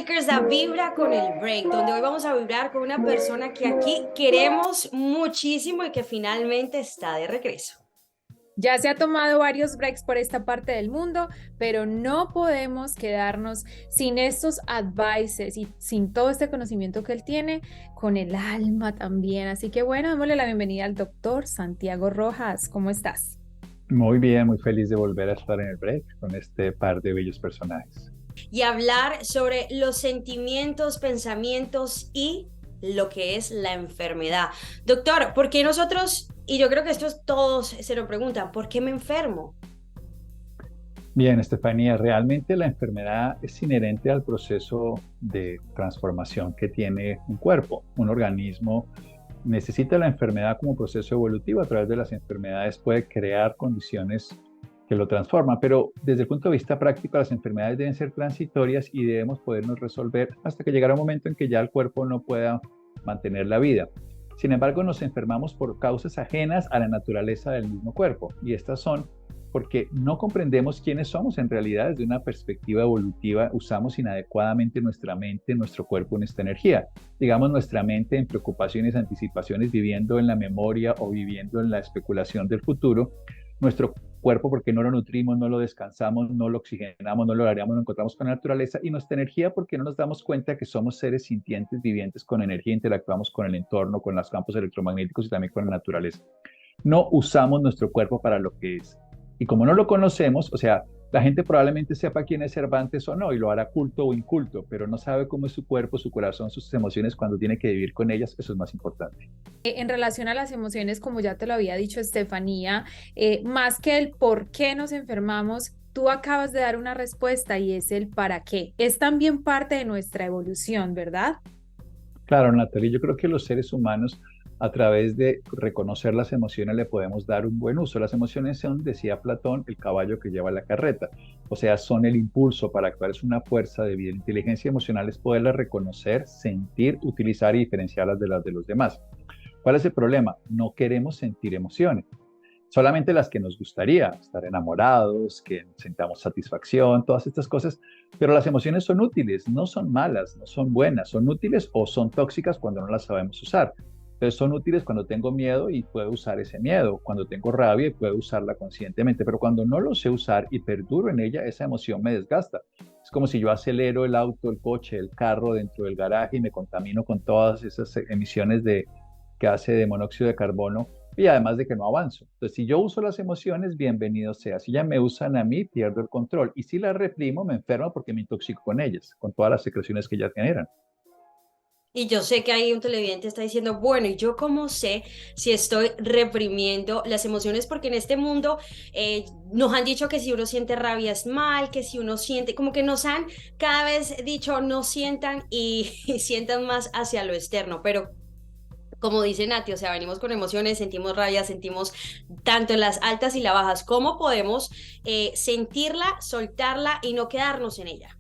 Breakers da Vibra con el Break, donde hoy vamos a vibrar con una persona que aquí queremos muchísimo y que finalmente está de regreso. Ya se ha tomado varios breaks por esta parte del mundo, pero no podemos quedarnos sin estos advices y sin todo este conocimiento que él tiene con el alma también. Así que bueno, démosle la bienvenida al doctor Santiago Rojas. ¿Cómo estás? Muy bien, muy feliz de volver a estar en el break con este par de bellos personajes. Y hablar sobre los sentimientos, pensamientos y lo que es la enfermedad. Doctor, ¿por qué nosotros, y yo creo que esto todos se lo preguntan, ¿por qué me enfermo? Bien, Estefanía, realmente la enfermedad es inherente al proceso de transformación que tiene un cuerpo. Un organismo necesita la enfermedad como proceso evolutivo. A través de las enfermedades puede crear condiciones que lo transforman, pero desde el punto de vista práctico, las enfermedades deben ser transitorias y debemos podernos resolver hasta que llegará un momento en que ya el cuerpo no pueda mantener la vida. Sin embargo, nos enfermamos por causas ajenas a la naturaleza del mismo cuerpo, y estas son porque no comprendemos quiénes somos en realidad desde una perspectiva evolutiva, usamos inadecuadamente nuestra mente, nuestro cuerpo, nuestra energía. Digamos, nuestra mente en preocupaciones, anticipaciones, viviendo en la memoria o viviendo en la especulación del futuro. Nuestro cuerpo, porque no lo nutrimos, no lo descansamos, no lo oxigenamos, no lo areamos, no encontramos con la naturaleza. Y nuestra energía, porque no nos damos cuenta que somos seres sintientes, vivientes con energía, interactuamos con el entorno, con los campos electromagnéticos y también con la naturaleza. No usamos nuestro cuerpo para lo que es. Y como no lo conocemos, o sea, la gente probablemente sepa quién es Cervantes o no, y lo hará culto o inculto, pero no sabe cómo es su cuerpo, su corazón, sus emociones cuando tiene que vivir con ellas. Eso es más importante. En relación a las emociones, como ya te lo había dicho Estefanía, más que el por qué nos enfermamos, tú acabas de dar una respuesta y es el para qué. Es también parte de nuestra evolución, ¿verdad? Claro, Natalie, yo creo que los seres humanos, a través de reconocer las emociones, le podemos dar un buen uso. Las emociones son, decía Platón, el caballo que lleva la carreta. O sea, son el impulso para actuar, es una fuerza de vida. La inteligencia emocional es poderlas reconocer, sentir, utilizar y diferenciarlas de las de los demás. ¿Cuál es el problema? No queremos sentir emociones. Solamente las que nos gustaría, estar enamorados, que sintamos satisfacción, todas estas cosas, pero las emociones son útiles, no son malas, no son buenas, son útiles o son tóxicas cuando no las sabemos usar. Entonces son útiles cuando tengo miedo y puedo usar ese miedo, cuando tengo rabia y puedo usarla conscientemente, pero cuando no lo sé usar y perduro en ella, esa emoción me desgasta. Es como si yo acelero el auto, el coche, el carro dentro del garaje y me contamino con todas esas emisiones que hace de monóxido de carbono y además de que no avanzo. Entonces, si yo uso las emociones, bienvenido sea. Si ya me usan a mí, pierdo el control. Y si las reprimo, me enfermo porque me intoxico con ellas, con todas las secreciones que ellas generan. Y yo sé que ahí un televidente está diciendo, bueno, ¿y yo cómo sé si estoy reprimiendo las emociones? Porque en este mundo nos han dicho que si uno siente rabia es mal, que si uno siente, como que nos han cada vez dicho no sientan y sientan más hacia lo externo, pero como dice Nati, o sea, venimos con emociones, sentimos rabia, sentimos tanto en las altas y las bajas. ¿Cómo podemos sentirla, soltarla y no quedarnos en ella?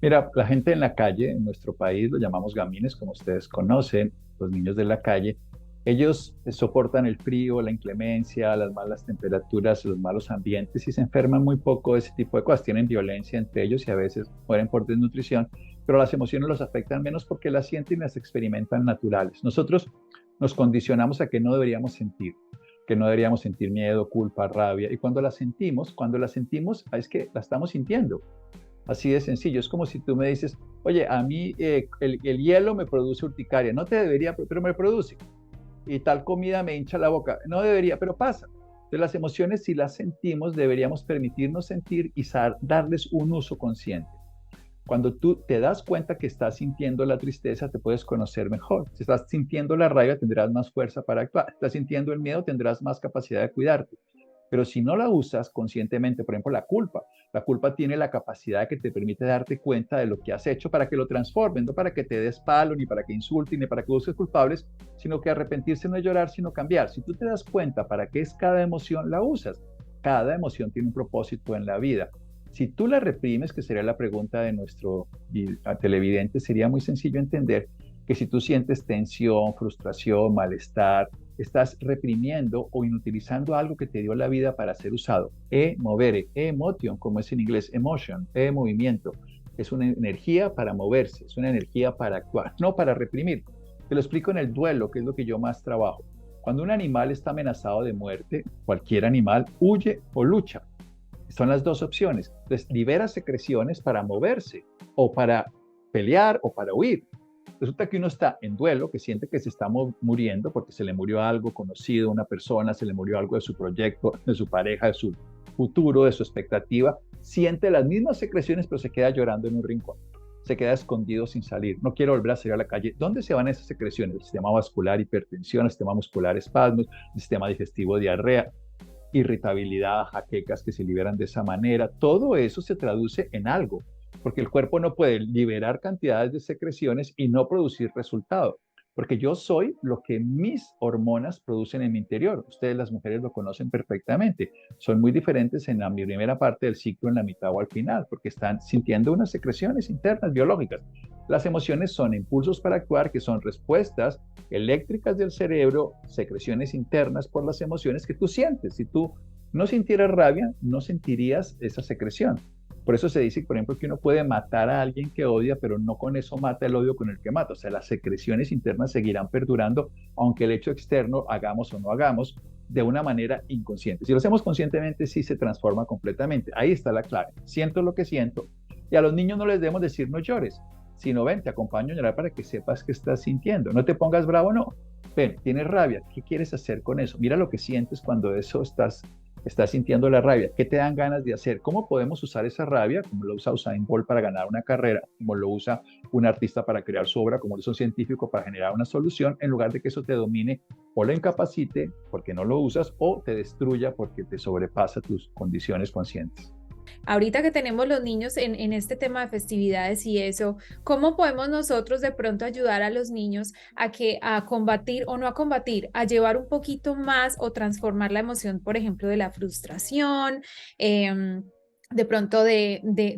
Mira, la gente en la calle, en nuestro país, lo llamamos gamines, como ustedes conocen, los niños de la calle, ellos soportan el frío, la inclemencia, las malas temperaturas, los malos ambientes y se enferman muy poco de ese tipo de cosas. Tienen violencia entre ellos y a veces mueren por desnutrición, pero las emociones los afectan menos porque las sienten y las experimentan naturales. Nosotros nos condicionamos a que no deberíamos sentir miedo, culpa, rabia, y cuando las sentimos, es que la estamos sintiendo. Así de sencillo, es como si tú me dices, oye, a mí el hielo me produce urticaria, no te debería, pero me produce, y tal comida me hincha la boca, no debería, pero pasa. Entonces las emociones, si las sentimos, deberíamos permitirnos sentir y darles un uso consciente. Cuando tú te das cuenta que estás sintiendo la tristeza, te puedes conocer mejor. Si estás sintiendo la rabia, tendrás más fuerza para actuar. Si estás sintiendo el miedo, tendrás más capacidad de cuidarte. Pero si no la usas conscientemente, por ejemplo, la culpa tiene la capacidad que te permite darte cuenta de lo que has hecho para que lo transformes, no para que te des palo, ni para que insultes, ni para que busques culpables, sino que arrepentirse no es llorar, sino cambiar. Si tú te das cuenta para qué es cada emoción, la usas. Cada emoción tiene un propósito en la vida. Si tú la reprimes, que sería la pregunta de nuestro televidente, sería muy sencillo entender que si tú sientes tensión, frustración, malestar, estás reprimiendo o inutilizando algo que te dio la vida para ser usado. Movere, emotion, como es en inglés, emotion, movimiento. Es una energía para moverse, es una energía para actuar, no para reprimir. Te lo explico en el duelo, que es lo que yo más trabajo. Cuando un animal está amenazado de muerte, cualquier animal huye o lucha. Son las dos opciones. Entonces, libera secreciones para moverse o para pelear o para huir. Resulta que uno está en duelo, que siente que se está muriendo porque se le murió algo conocido, una persona, se le murió algo de su proyecto, de su pareja, de su futuro, de su expectativa. Siente las mismas secreciones, pero se queda llorando en un rincón. Se queda escondido sin salir. No quiere volver a salir a la calle. ¿Dónde se van esas secreciones? El sistema vascular, hipertensión, el sistema muscular, espasmos, el sistema digestivo, diarrea, irritabilidad, jaquecas que se liberan de esa manera. Todo eso se traduce en algo, porque el cuerpo no puede liberar cantidades de secreciones y no producir resultado, porque yo soy lo que mis hormonas producen en mi interior. Ustedes, las mujeres, lo conocen perfectamente. Son muy diferentes en la primera parte del ciclo, en la mitad o al final, porque están sintiendo unas secreciones internas biológicas. Las emociones son impulsos para actuar, que son respuestas eléctricas del cerebro, secreciones internas por las emociones que tú sientes. Si tú no sintieras rabia, no sentirías esa secreción. Por eso se dice, por ejemplo, que uno puede matar a alguien que odia, pero no con eso mata el odio con el que mata. O sea, las secreciones internas seguirán perdurando, aunque el hecho externo, hagamos o no hagamos, de una manera inconsciente. Si lo hacemos conscientemente, sí se transforma completamente. Ahí está la clave. Siento lo que siento. Y a los niños no les debemos decir no llores, sino ven, te acompaño a llorar para que sepas qué estás sintiendo. No te pongas bravo, no. Ven, tienes rabia. ¿Qué quieres hacer con eso? Mira lo que sientes cuando eso estás sintiendo la rabia. ¿Qué te dan ganas de hacer? ¿Cómo podemos usar esa rabia? Como lo usa Usain Bolt para ganar una carrera, como lo usa un artista para crear su obra, como lo usa un científico para generar una solución, en lugar de que eso te domine o lo incapacite porque no lo usas o te destruya porque te sobrepasa tus condiciones conscientes. Ahorita que tenemos los niños en este tema de festividades y eso, ¿cómo podemos nosotros de pronto ayudar a los niños a combatir o no a combatir, a llevar un poquito más o transformar la emoción, por ejemplo, de la frustración, de pronto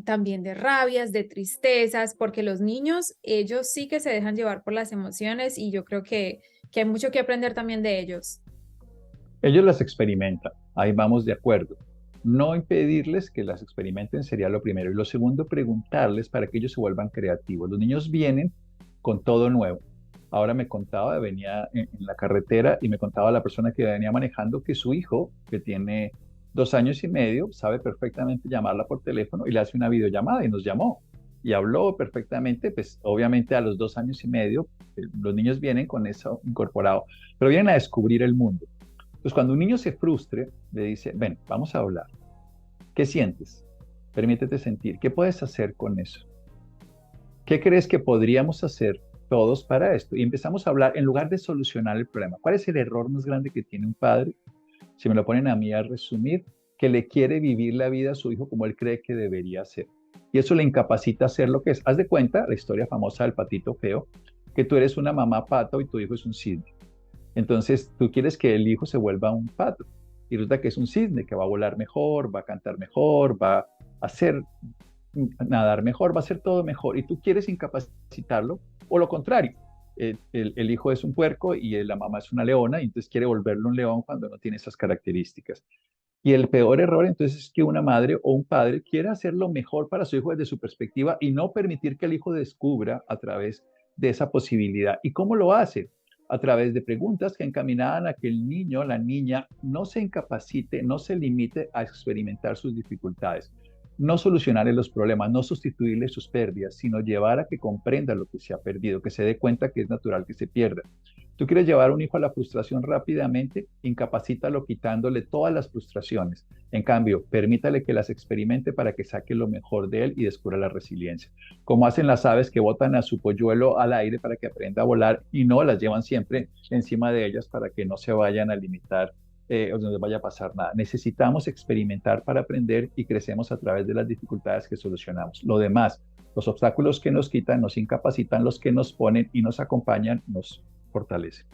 también de rabias, de tristezas, porque los niños, ellos sí que se dejan llevar por las emociones y yo creo que hay mucho que aprender también de ellos. Ellos las experimentan, ahí vamos de acuerdo. No impedirles que las experimenten sería lo primero. Y lo segundo, preguntarles para que ellos se vuelvan creativos. Los niños vienen con todo nuevo. Ahora me contaba, venía en la carretera y me contaba la persona que venía manejando que su hijo, que tiene 2 años y medio, sabe perfectamente llamarla por teléfono y le hace una videollamada y nos llamó. Y habló perfectamente, pues obviamente a los 2 años y medio, los niños vienen con eso incorporado, pero vienen a descubrir el mundo. Entonces, cuando un niño se frustre, le dice, ven, vamos a hablar. ¿Qué sientes? Permítete sentir. ¿Qué puedes hacer con eso? ¿Qué crees que podríamos hacer todos para esto? Y empezamos a hablar en lugar de solucionar el problema. ¿Cuál es el error más grande que tiene un padre? Si me lo ponen a mí a resumir, que le quiere vivir la vida a su hijo como él cree que debería ser. Y eso le incapacita a hacer lo que es. Haz de cuenta la historia famosa del patito feo, que tú eres una mamá pato y tu hijo es un cisne. Entonces, tú quieres que el hijo se vuelva un pato. Y resulta que es un cisne que va a volar mejor, va a cantar mejor, va a hacer nadar mejor, va a hacer todo mejor. Y tú quieres incapacitarlo, o lo contrario. El hijo es un puerco y la mamá es una leona, y entonces quiere volverlo un león cuando no tiene esas características. Y el peor error entonces es que una madre o un padre quiere hacer lo mejor para su hijo desde su perspectiva y no permitir que el hijo descubra a través de esa posibilidad. ¿Y cómo lo hace? A través de preguntas que encaminaban a que el niño, la niña, no se incapacite, no se limite a experimentar sus dificultades, no solucionarle los problemas, no sustituirle sus pérdidas, sino llevar a que comprenda lo que se ha perdido, que se dé cuenta que es natural que se pierda. Tú quieres llevar a un hijo a la frustración rápidamente, incapacítalo quitándole todas las frustraciones. En cambio, permítale que las experimente para que saque lo mejor de él y descubra la resiliencia. Como hacen las aves que botan a su polluelo al aire para que aprenda a volar y no las llevan siempre encima de ellas para que no se vayan a limitar o no les vaya a pasar nada. Necesitamos experimentar para aprender y crecemos a través de las dificultades que solucionamos. Lo demás, los obstáculos que nos quitan, nos incapacitan, los que nos ponen y nos acompañan, nos fortalece.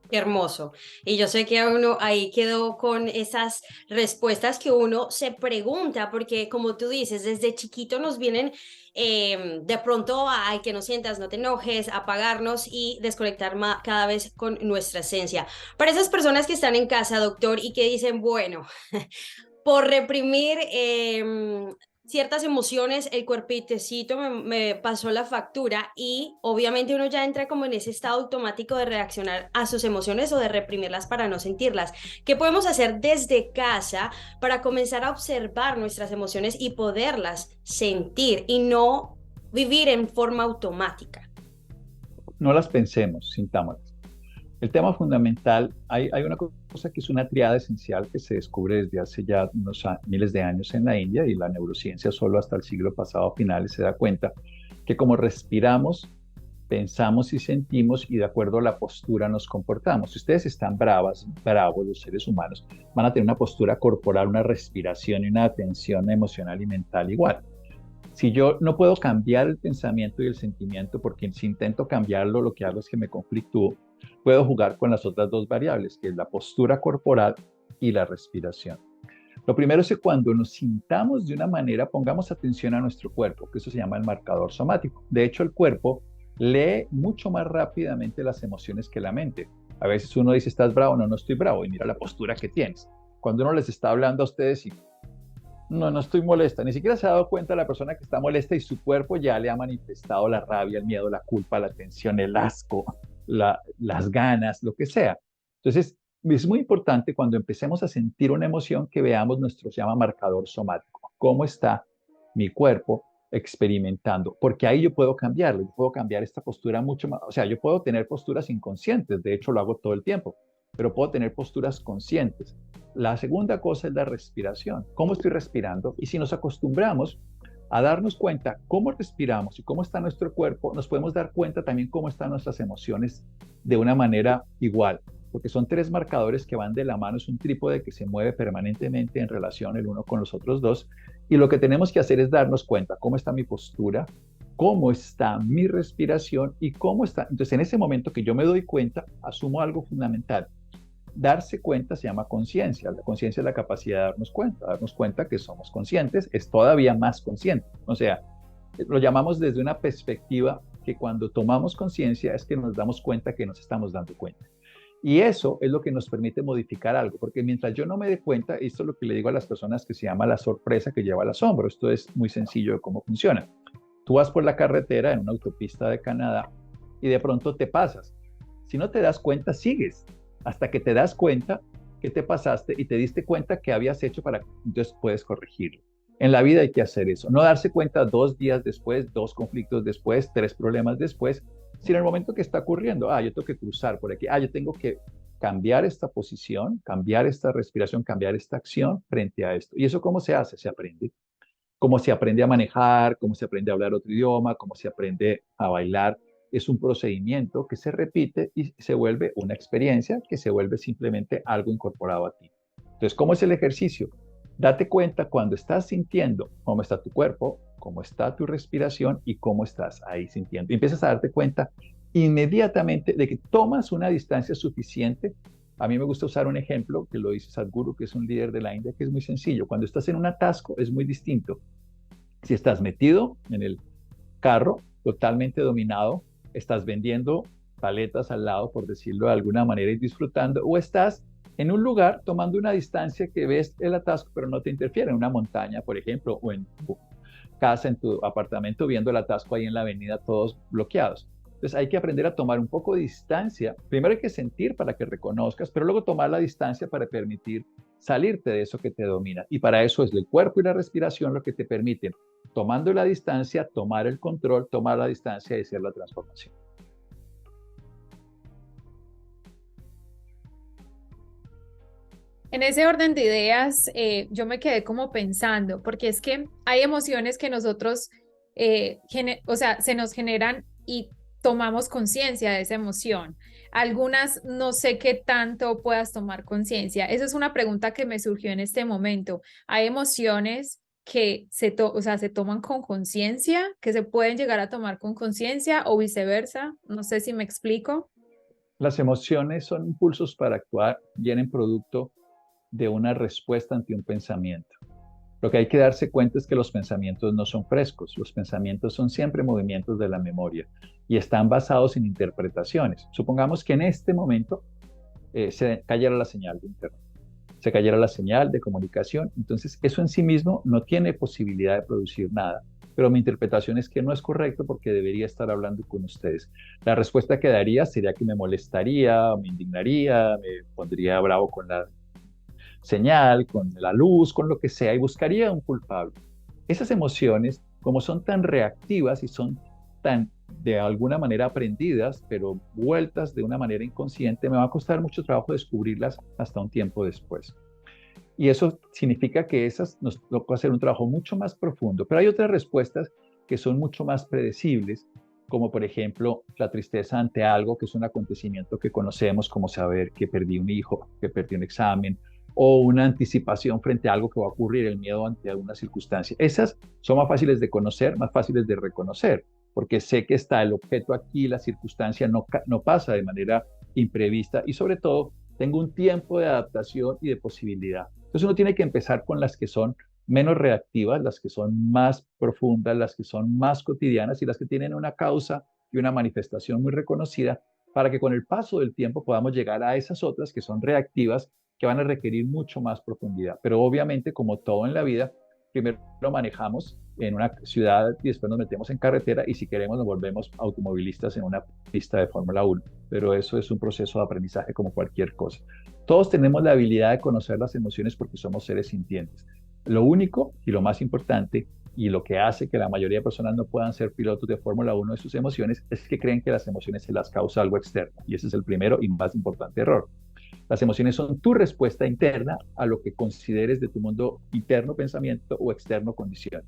Qué hermoso. Y yo sé que uno ahí quedó con esas respuestas que uno se pregunta, porque como tú dices, desde chiquito nos vienen de pronto ay, que no sientas, no te enojes, apagarnos y desconectar cada vez con nuestra esencia. Para esas personas que están en casa, doctor, y que dicen, bueno, por reprimir ciertas emociones, el cuerpitecito me pasó la factura y obviamente uno ya entra como en ese estado automático de reaccionar a sus emociones o de reprimirlas para no sentirlas. ¿Qué podemos hacer desde casa para comenzar a observar nuestras emociones y poderlas sentir y no vivir en forma automática? No las pensemos, sintámoslas. El tema fundamental, hay una cosa que es una triada esencial que se descubre desde hace ya unos miles de años en la India, y la neurociencia solo hasta el siglo pasado a finales se da cuenta que como respiramos, pensamos y sentimos, y de acuerdo a la postura nos comportamos. Si ustedes están bravos, los seres humanos, van a tener una postura corporal, una respiración y una atención emocional y mental igual. Si yo no puedo cambiar el pensamiento y el sentimiento, porque si intento cambiarlo, lo que hago es que me conflictúo, puedo jugar con las otras dos variables, que es la postura corporal y la respiración. Lo primero es que cuando nos sintamos de una manera, pongamos atención a nuestro cuerpo, que eso se llama el marcador somático. De hecho, el cuerpo lee mucho más rápidamente las emociones que la mente. A veces uno dice, ¿estás bravo? No, no estoy bravo, y mira la postura que tienes. Cuando uno les está hablando a ustedes y no, no estoy molesta. Ni siquiera se ha dado cuenta la persona que está molesta y su cuerpo ya le ha manifestado la rabia, el miedo, la culpa, la tensión, el asco, las ganas, lo que sea. Entonces, es muy importante cuando empecemos a sentir una emoción que veamos nuestro, se llama marcador somático. ¿Cómo está mi cuerpo experimentando? Porque ahí yo puedo cambiarlo, yo puedo cambiar esta postura mucho más. O sea, yo puedo tener posturas inconscientes, de hecho lo hago todo el tiempo, pero puedo tener posturas conscientes. La segunda cosa es la respiración. ¿Cómo estoy respirando? Y si nos acostumbramos a darnos cuenta cómo respiramos y cómo está nuestro cuerpo, nos podemos dar cuenta también cómo están nuestras emociones de una manera igual, porque son tres marcadores que van de la mano, es un trípode que se mueve permanentemente en relación el uno con los otros dos, y lo que tenemos que hacer es darnos cuenta cómo está mi postura, cómo está mi respiración y cómo está. Entonces, en ese momento que yo me doy cuenta, asumo algo fundamental. Darse cuenta se llama conciencia. La conciencia es la capacidad de darnos cuenta que somos conscientes, es todavía más consciente. O sea, lo llamamos desde una perspectiva que cuando tomamos conciencia es que nos damos cuenta que nos estamos dando cuenta. Y eso es lo que nos permite modificar algo, porque mientras yo no me dé cuenta, esto es lo que le digo a las personas, que se llama la sorpresa que lleva al asombro. Esto es muy sencillo de cómo funciona. Tú vas por la carretera en una autopista de Canadá y de pronto te pasas. Si no te das cuenta, sigues hasta que te das cuenta que te pasaste y te diste cuenta que habías hecho para que entonces puedes corregirlo. En la vida hay que hacer eso, no darse cuenta 2 días después, 2 conflictos después, 3 problemas después, sino en el momento que está ocurriendo, yo tengo que cruzar por aquí, yo tengo que cambiar esta posición, cambiar esta respiración, cambiar esta acción frente a esto. ¿Y eso cómo se hace? Se aprende. Cómo se aprende a manejar, cómo se aprende a hablar otro idioma, cómo se aprende a bailar. Es un procedimiento que se repite y se vuelve una experiencia que se vuelve simplemente algo incorporado a ti. Entonces, ¿cómo es el ejercicio? Date cuenta cuando estás sintiendo cómo está tu cuerpo, cómo está tu respiración y cómo estás ahí sintiendo. Y empiezas a darte cuenta inmediatamente de que tomas una distancia suficiente. A mí me gusta usar un ejemplo que lo dice Sadhguru, que es un líder de la India, que es muy sencillo. Cuando estás en un atasco es muy distinto. Si estás metido en el carro, totalmente dominado, estás vendiendo paletas al lado, por decirlo de alguna manera, y disfrutando, o estás en un lugar tomando una distancia que ves el atasco, pero no te interfiere, en una montaña, por ejemplo, o en tu casa, en tu apartamento, viendo el atasco ahí en la avenida, todos bloqueados. Entonces hay que aprender a tomar un poco de distancia. Primero hay que sentir para que reconozcas, pero luego tomar la distancia para permitir salirte de eso que te domina. Y para eso es el cuerpo y la respiración lo que te permiten, tomando la distancia, tomar el control, tomar la distancia y hacer la transformación. En ese orden de ideas, yo me quedé como pensando, porque es que hay emociones que nosotros, o sea, se nos generan y tomamos conciencia de esa emoción. Algunas no sé qué tanto puedas tomar conciencia. Esa es una pregunta que me surgió en este momento. Hay emociones que o sea, se toman con conciencia, que se pueden llegar a tomar con conciencia o viceversa. No sé si me explico. Las emociones son impulsos para actuar, vienen producto de una respuesta ante un pensamiento. Lo que hay que darse cuenta es que los pensamientos no son frescos, los pensamientos son siempre movimientos de la memoria y están basados en interpretaciones. Supongamos que en este momento se cayera la señal de internet. se cayera la señal de comunicación. Entonces, eso en sí mismo no tiene posibilidad de producir nada. Pero mi interpretación es que no es correcto porque debería estar hablando con ustedes. La respuesta que daría sería que me molestaría, me indignaría, me pondría bravo con la señal, con la luz, con lo que sea, y buscaría un culpable. Esas emociones, como son tan reactivas y son tan de alguna manera aprendidas, pero vueltas de una manera inconsciente, me va a costar mucho trabajo descubrirlas hasta un tiempo después. Y eso significa que esas nos toca hacer un trabajo mucho más profundo. Pero hay otras respuestas que son mucho más predecibles, como por ejemplo la tristeza ante algo que es un acontecimiento que conocemos, como saber que perdí un hijo, que perdí un examen, o una anticipación frente a algo que va a ocurrir, el miedo ante alguna circunstancia. Esas son más fáciles de conocer, más fáciles de reconocer, porque sé que está el objeto aquí, la circunstancia no pasa de manera imprevista y sobre todo tengo un tiempo de adaptación y de posibilidad. Entonces uno tiene que empezar con las que son menos reactivas, las que son más profundas, las que son más cotidianas y las que tienen una causa y una manifestación muy reconocida para que con el paso del tiempo podamos llegar a esas otras que son reactivas, que van a requerir mucho más profundidad. Pero obviamente, como todo en la vida, primero lo manejamos en una ciudad y después nos metemos en carretera y si queremos nos volvemos automovilistas en una pista de Fórmula 1. Pero eso es un proceso de aprendizaje como cualquier cosa. Todos tenemos la habilidad de conocer las emociones porque somos seres sintientes. Lo único y lo más importante y lo que hace que la mayoría de personas no puedan ser pilotos de Fórmula 1 de sus emociones es que creen que las emociones se las causa algo externo. Y ese es el primero y más importante error. Las emociones son tu respuesta interna a lo que consideres de tu mundo interno, pensamiento o externo, condición.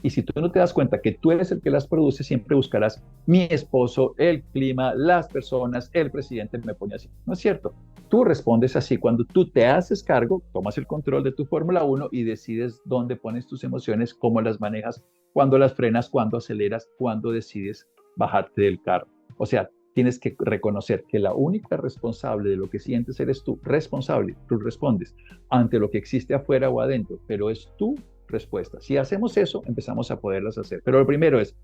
Y si tú no te das cuenta que tú eres el que las produce, siempre buscarás mi esposo, el clima, las personas, el presidente me pone así. No es cierto. Tú respondes así. Cuando tú te haces cargo, tomas el control de tu Fórmula 1 y decides dónde pones tus emociones, cómo las manejas, cuándo las frenas, cuándo aceleras, cuándo decides bajarte del carro. O sea, tienes que reconocer que la única responsable de lo que sientes eres tú, responsable, tú respondes ante lo que existe afuera o adentro, pero es tu respuesta. Si hacemos eso, empezamos a poderlas hacer. Pero lo primero es,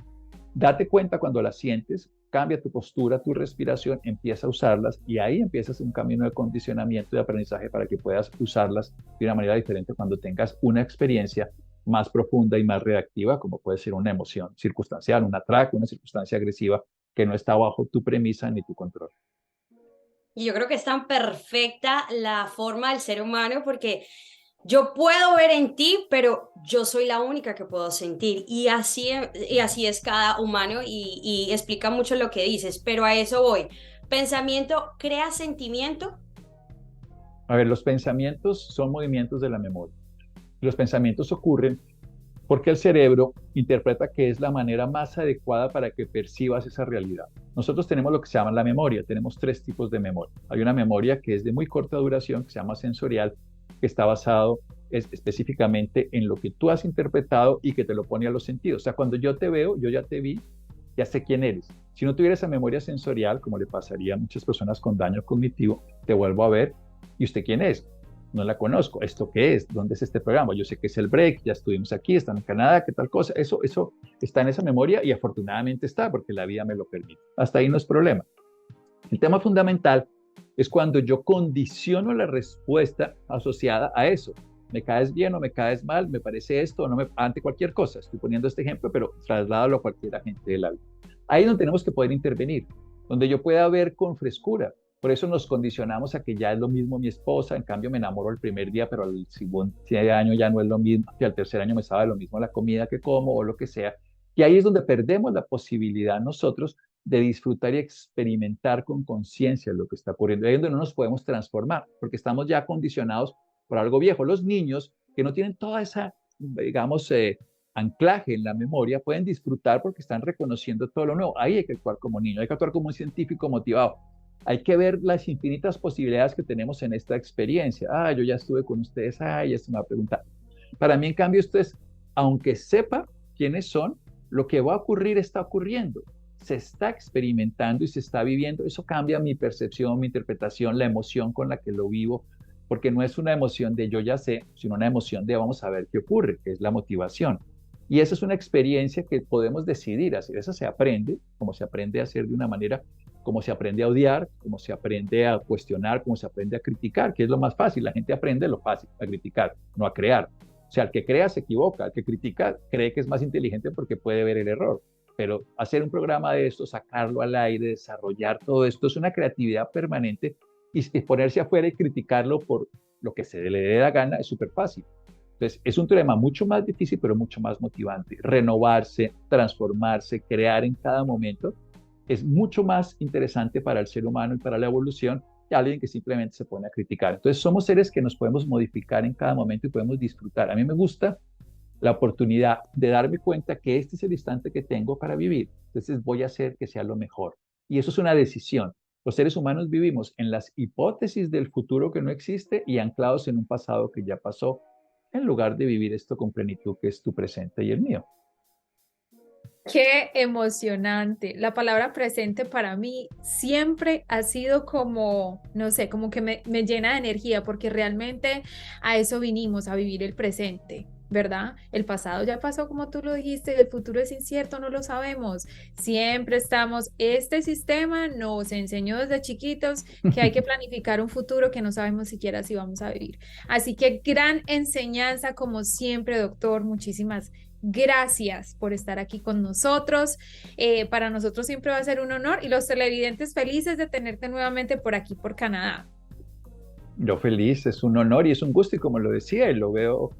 date cuenta cuando las sientes, cambia tu postura, tu respiración, empieza a usarlas y ahí empiezas un camino de condicionamiento y de aprendizaje para que puedas usarlas de una manera diferente cuando tengas una experiencia más profunda y más reactiva, como puede ser una emoción circunstancial, un atraco, una circunstancia agresiva que no está bajo tu premisa ni tu control. Y yo creo que es tan perfecta la forma del ser humano porque yo puedo ver en ti, pero yo soy la única que puedo sentir. Y así es cada humano y explica mucho lo que dices, pero a eso voy. Pensamiento crea sentimiento. A ver, los pensamientos son movimientos de la memoria. Los pensamientos ocurren porque el cerebro interpreta que es la manera más adecuada para que percibas esa realidad. Nosotros tenemos lo que se llama la memoria, tenemos tres tipos de memoria. Hay una memoria que es de muy corta duración, que se llama sensorial, que está basado específicamente en lo que tú has interpretado y que te lo pone a los sentidos. O sea, cuando yo te veo, yo ya te vi, ya sé quién eres. Si no tuviera esa memoria sensorial, como le pasaría a muchas personas con daño cognitivo, te vuelvo a ver, ¿y usted quién es? No la conozco. ¿Esto qué es? ¿Dónde es este programa? Yo sé que es el break, ya estuvimos aquí, están en Canadá, qué tal cosa. Eso está en esa memoria y afortunadamente está porque la vida me lo permite. Hasta ahí no es problema. El tema fundamental es cuando yo condiciono la respuesta asociada a eso. ¿Me caes bien o me caes mal? ¿Me parece esto o no me, ante cualquier cosa? Estoy poniendo este ejemplo, pero trasládalo a cualquier agente de la vida. Ahí es donde tenemos que poder intervenir, donde yo pueda ver con frescura. Por eso nos condicionamos a que ya es lo mismo mi esposa, en cambio me enamoro el primer día, pero al segundo año ya no es lo mismo, y al tercer año me sabe lo mismo la comida que como o lo que sea. Y ahí es donde perdemos la posibilidad nosotros de disfrutar y experimentar con conciencia lo que está ocurriendo. Ahí es donde no nos podemos transformar, porque estamos ya condicionados por algo viejo. Los niños que no tienen toda esa, digamos, anclaje en la memoria, pueden disfrutar porque están reconociendo todo lo nuevo. Ahí hay que actuar como niño, hay que actuar como un científico motivado. Hay que ver las infinitas posibilidades que tenemos en esta experiencia. Yo ya estuve con ustedes, ya se me va a preguntar. Para mí, en cambio, esto es, aunque sepa quiénes son, lo que va a ocurrir está ocurriendo. Se está experimentando y se está viviendo. Eso cambia mi percepción, mi interpretación, la emoción con la que lo vivo, porque no es una emoción de yo ya sé, sino una emoción de vamos a ver qué ocurre, que es la motivación. Y esa es una experiencia que podemos decidir hacer. Esa se aprende, como se aprende a hacer de una manera como se aprende a odiar, como se aprende a cuestionar, como se aprende a criticar, que es lo más fácil. La gente aprende lo fácil, a criticar, no a crear. O sea, el que crea se equivoca, el que critica cree que es más inteligente porque puede ver el error. Pero hacer un programa de esto, sacarlo al aire, desarrollar todo esto, es una creatividad permanente y ponerse afuera y criticarlo por lo que se le dé la gana es súper fácil. Entonces, es un tema mucho más difícil, pero mucho más motivante. Renovarse, transformarse, crear en cada momento es mucho más interesante para el ser humano y para la evolución que alguien que simplemente se pone a criticar. Entonces, somos seres que nos podemos modificar en cada momento y podemos disfrutar. A mí me gusta la oportunidad de darme cuenta que este es el instante que tengo para vivir. Entonces, voy a hacer que sea lo mejor. Y eso es una decisión. Los seres humanos vivimos en las hipótesis del futuro que no existe y anclados en un pasado que ya pasó, en lugar de vivir esto con plenitud, que es tu presente y el mío. Qué emocionante. La palabra presente para mí siempre ha sido como, no sé, como que me llena de energía porque realmente a eso vinimos, a vivir el presente, ¿verdad? El pasado ya pasó como tú lo dijiste, el futuro es incierto, no lo sabemos. Siempre estamos, este sistema nos enseñó desde chiquitos que hay que planificar un futuro que no sabemos siquiera si vamos a vivir. Así que gran enseñanza como siempre, doctor. Muchísimas gracias por estar aquí con nosotros. Para nosotros siempre va a ser un honor y los televidentes felices de tenerte nuevamente por aquí, por Canadá. Yo feliz, es un honor y es un gusto y como lo decía, y lo veo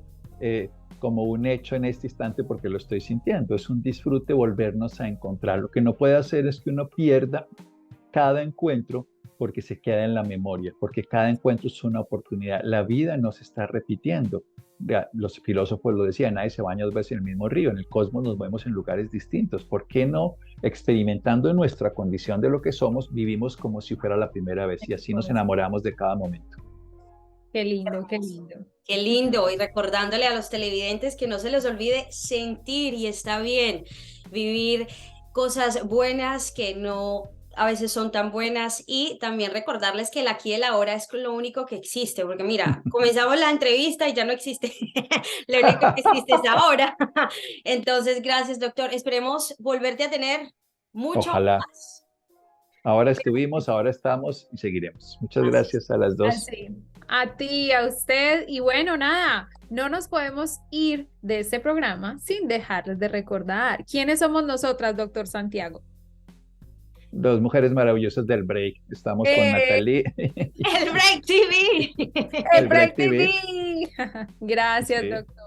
como un hecho en este instante porque lo estoy sintiendo. Es un disfrute volvernos a encontrar. Lo que no puede hacer es que uno pierda cada encuentro porque se queda en la memoria, porque cada encuentro es una oportunidad. La vida no se está repitiendo. Los filósofos lo decían, nadie se baña dos veces en el mismo río, en el cosmos nos vemos en lugares distintos. ¿Por qué no, experimentando nuestra condición de lo que somos, vivimos como si fuera la primera vez y así nos enamoramos de cada momento? Qué lindo, qué lindo. Qué lindo, y recordándole a los televidentes que no se les olvide sentir y está bien vivir cosas buenas que no a veces son tan buenas y también recordarles que el aquí y el ahora es lo único que existe, porque mira, comenzamos la entrevista y ya no existe, lo único que existe es ahora. Entonces, gracias doctor, esperemos volverte a tener mucho Ojalá. más. Ahora estuvimos, ahora estamos y seguiremos. Muchas Así es. gracias a las dos. Así. A ti, a usted. Y bueno, nada, no nos podemos ir de este programa sin dejarles de recordar quiénes somos nosotras, doctor Santiago. Dos mujeres maravillosas del break. Estamos con Natalie. El Break TV. El El Break Break TV. TV. Gracias, Sí. doctor.